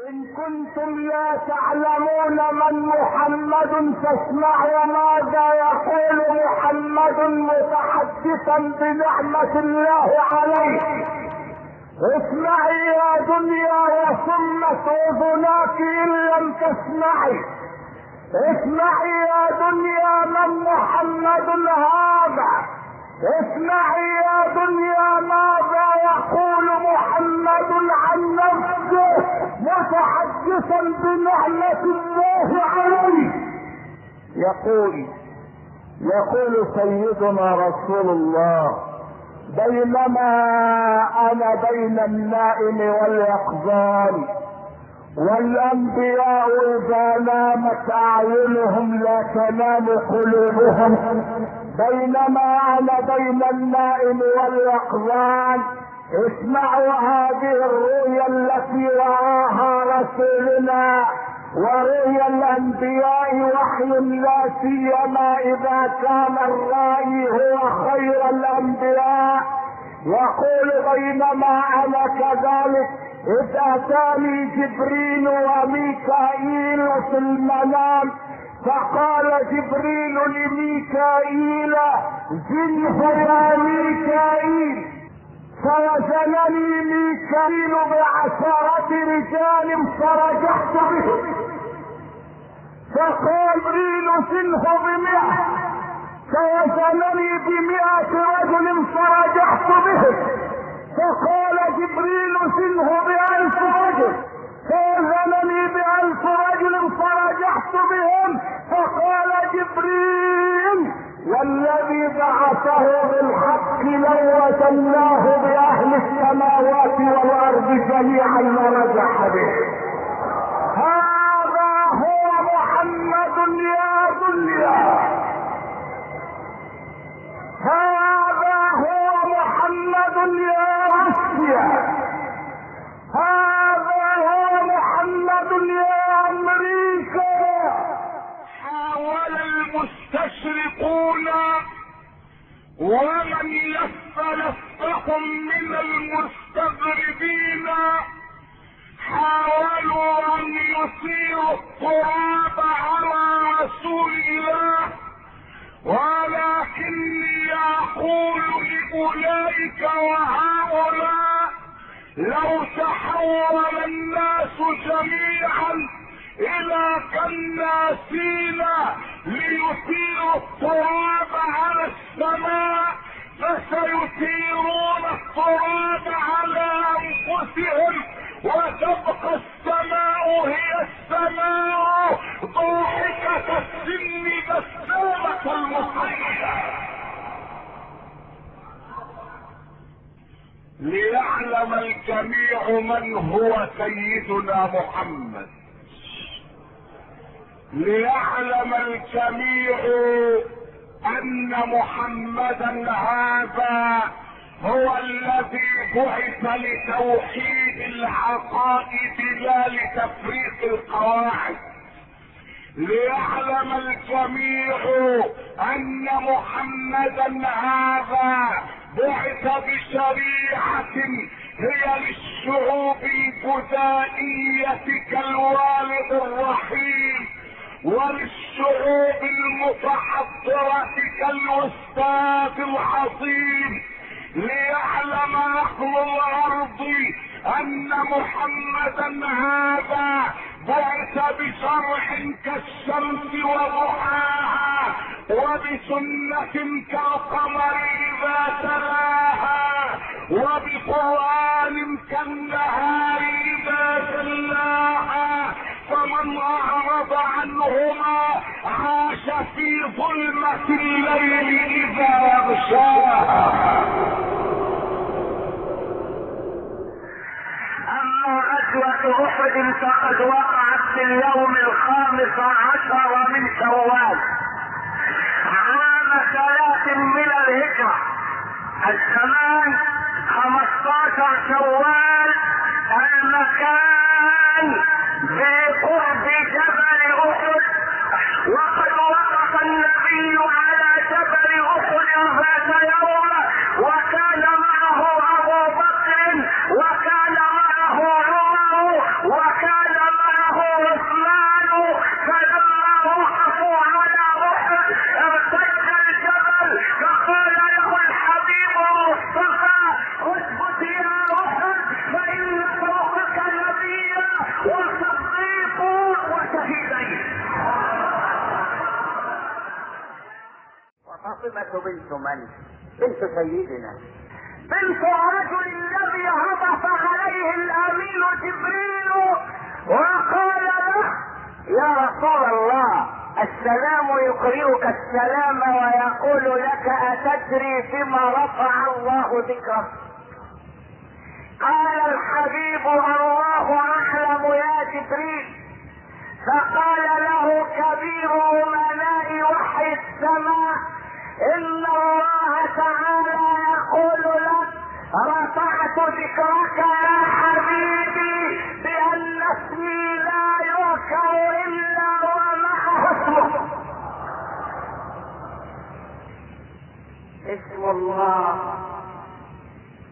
إن كنتم لا تعلمون من محمد فاسمعوا ماذا يقول محمد متحدثا بنعمة الله عليه. اسمعي يا دنيا وصمت اذناك ان لم تسمعي. اسمعي يا دنيا من محمد هذا. اسمعي يا دنيا ماذا يقول محمد عن نفسه متحدثا بنعمة الله عليه. يقول سيدنا رسول الله: بينما انا بين النائم واليقظان والانبياء اذا نامت اعينهم لا تنام قلوبهم. بينما انا بين النائم واليقظان اسمعوا هذه الرؤيا التي رآها رسولنا ورؤيا الانبياء وحي، لا سيما اذا كان الرائي هو خير الانبياء. يقول: بينما انا كذلك اذ اتاني جبريل وميكائيل في المنام، فقال جبريل لميكائيل: زنه يا ميكائيل. فوزنني ميكائيل بعشرة رجال فرجحت به. فقال جبريل: زنه ب100. فوزنني ب100 رجل فرجحت به. فقال جبريل: زنه ب1000 رجل. فوزنني ب1000 رجل فرجحت بهم. فقال جبريل: والذي بعثه بالحق لوزناه باهل السماوات والارض جميعا لرجح به. هذا هو محمد يا دنيا. هذا هو محمد يا روسيا. هذا هو محمد يا امريكا. حاول المستشرقون ومن لفهم من المستغربين حاولوا ان يثيروا التراب على رسول الله، ولكني اقول لاولئك وهؤلاء: لو تحول الناس جميعا الى كالناسين ليثيروا التراب على السماء فسيثيرون التراب على انفسهم، وتبقى السماء هي السماء ضاحكة السن مسلومة المصيبة. ليعلم الجميع من هو سيدنا محمد. ليعلم الجميع ان محمدا هذا هو الذي بعث لتوحيد العقائد لا لتفريق القواعد. ليعلم الجميع ان محمدا هذا بعث بشريعة هي للشعوب البدائية كالوالد الرحيم، وللشعوب المتحضرة كالأستاذ العظيم. ليعلم أهل الأرض أن محمدا هذا بعث بشرح كالشمس وضحاها، وبسنة كالقمر إذا تلاها، وبقرآن كالنهار إذا جلاها. فمن أعرض عنهما عاش في ظلمة الليل إذا يغشاها. أما غزوة أحد فقد وقعت في اليوم 15 من شوال عام 3 من الهجرة. الزمان 15 شوال. المكان بقرب جبل أحد. وقد وقف النبي على جبل أحد ذات يوم، وكان معه أبو بكر، وكان معه عمر، وكان من؟ بنت سيدنا، بنت الرجل الذي هبط عليه الامين جبريل وقال له: يا رسول الله، السلام يقرئك السلام ويقول لك أتدري فيما رفع الله ذكرك؟ قال الحبيب: الله أعلم يا جبريل. فقال له كبير أمناء وحي السماء: إن الله تعالى يقول لك: رفعت ذكرك يا حبيبي بأن اسمي لا يذكر إلا ومعه اسمه. اسم الله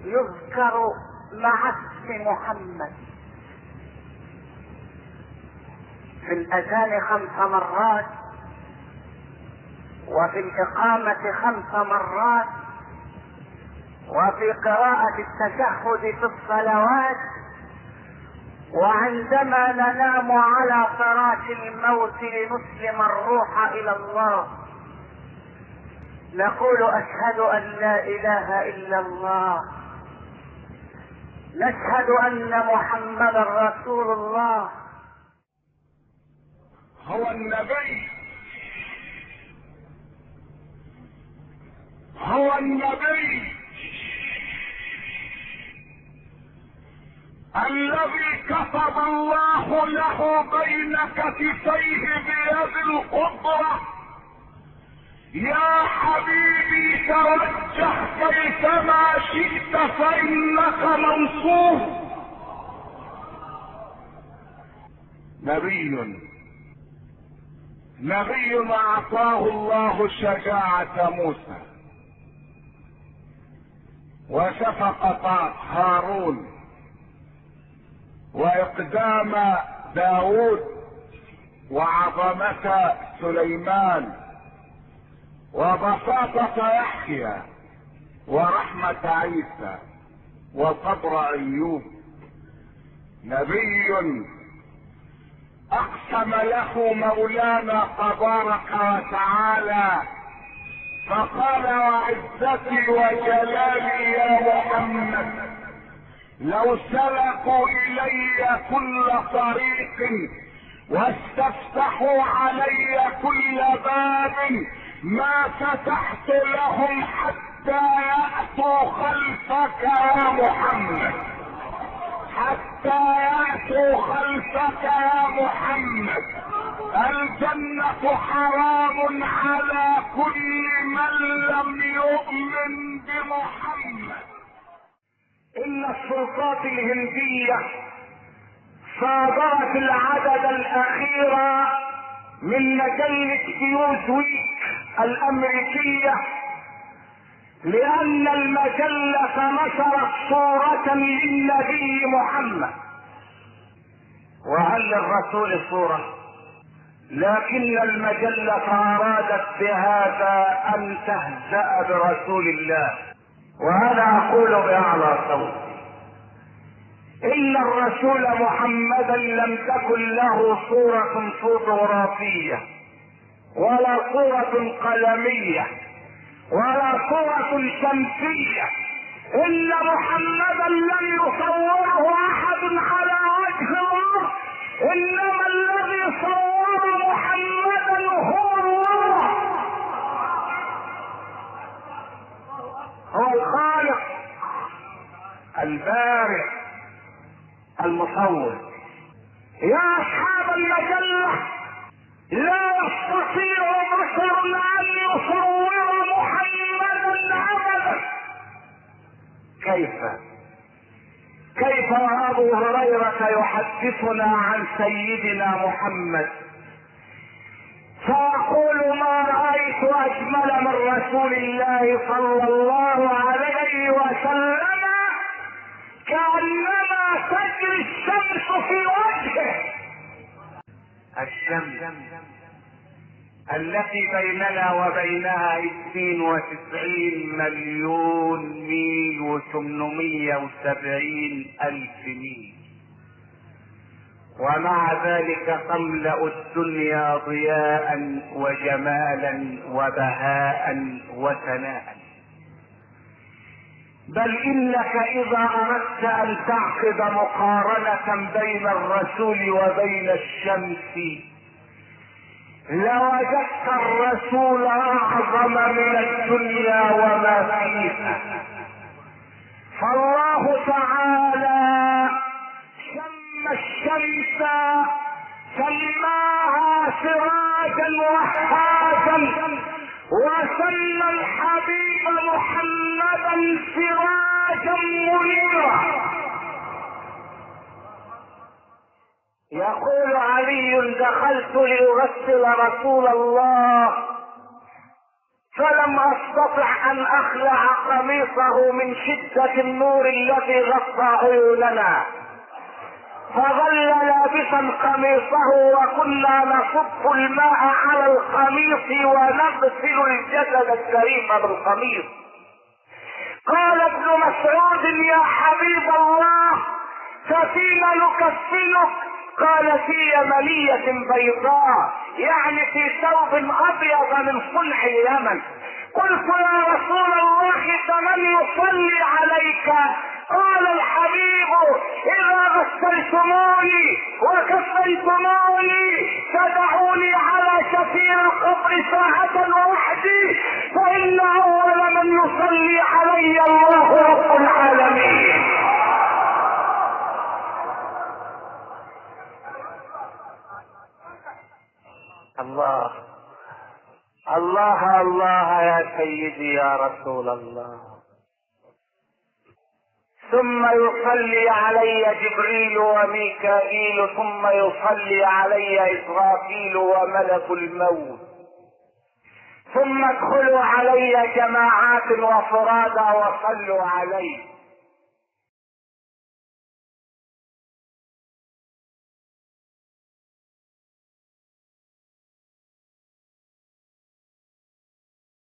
يذكر مع اسم محمد في الأذان 5 مرات، وفي الإقامة 5 مرات، وفي قراءة التشهد في الصلوات، وعندما ننام على فراش الموت لنسلم الروح إلى الله نقول: أشهد أن لا إله إلا الله، نشهد أن محمدا رسول الله. هو النبي، هو النبي الذي كتب الله له بين كتفيه بيد القدرة: يا حبيبي توجه كيفما شئت فإنك منصور. نبي أعطاه الله شجاعة موسى وشفقة هارون وإقدام داود وعظمة سليمان وبساطة يحيى ورحمة عيسى وصبر أيوب. نبي أقسم له مولانا تبارك وتعالى فقال: وعزتي وجلالي يا محمد لو سلكوا إلي كل طريق واستفتحوا علي كل باب ما فتحت لهم حتى يأتوا خلفك يا محمد، حتى يأتوا خلفك يا محمد. الجنة حرام على كل من لم يؤمن بمحمد. إن السلطات الهندية صادرت العدد الأخير من مجلة نيوزويك الأمريكية لأن المجلة نشرت صورة للنبي محمد، وهل للرسول صورة؟ لكن المجلة أرادت بهذا أن تهزأ برسول الله، وهذا أقول بأعلى صوت: إن الرسول محمدا لم تكن له صورة فوتوغرافية ولا صورة قلمية ولا صورة شمسية. إن محمدا لم يصوره أحد على وجه الأرض، إنما الذي صور محمدا هو الله، هو الخالق البارئ المصور. يا أصحاب المجلة، لا يستطيع بشر أن يصور محمدا أبدا. كيف أبو هريرة يحدثنا عن سيدنا محمد فيقول: ما رأيت أجمل من رسول الله صلى الله عليه وسلم، كأنما تجري الشمس في وجهه. الشمس التي بيننا وبينها 92 مليون ميل و870 ألف ميل، ومع ذلك تملأ الدنيا ضياء وجمالا وبهاء وثناء. بل انك اذا اردت ان تعقد مقارنة بين الرسول وبين الشمس لوجدت الرسول اعظم من الدنيا وما فيها. فالله تعالى سمى الشمس سماها سراجا وهاجا، وسمى الحبيب محمدا سراجا منيرا. يقول علي: دخلت لأغسل رسول الله فلم استطع ان اخلع قميصه من شدة النور الذي غطى عيوننا، فظل لابسا قميصه وكنا نصب الماء على القميص ونغسل الجسد الكريم بالقميص. قال ابن مسعود: يا حبيب الله ففيما نكفنك؟ قال: في يمنية بيضاء، يعني في ثوب ابيض من صلح اليمن. قلت: يا رسول الله فمن يصلي عليك؟ قال الحبيب: اذا غسلتموني وكفنتموني فدعوني على شفير القبر ساعة وحدي، فان اول من يصلي علي الله رب العالمين. الله الله الله يا سيدي يا رسول الله. ثم يصلي علي جبريل وميكائيل، ثم يصلي علي إسرافيل وملك الموت، ثم ادخلوا علي جماعات وفرادا وصلوا علي.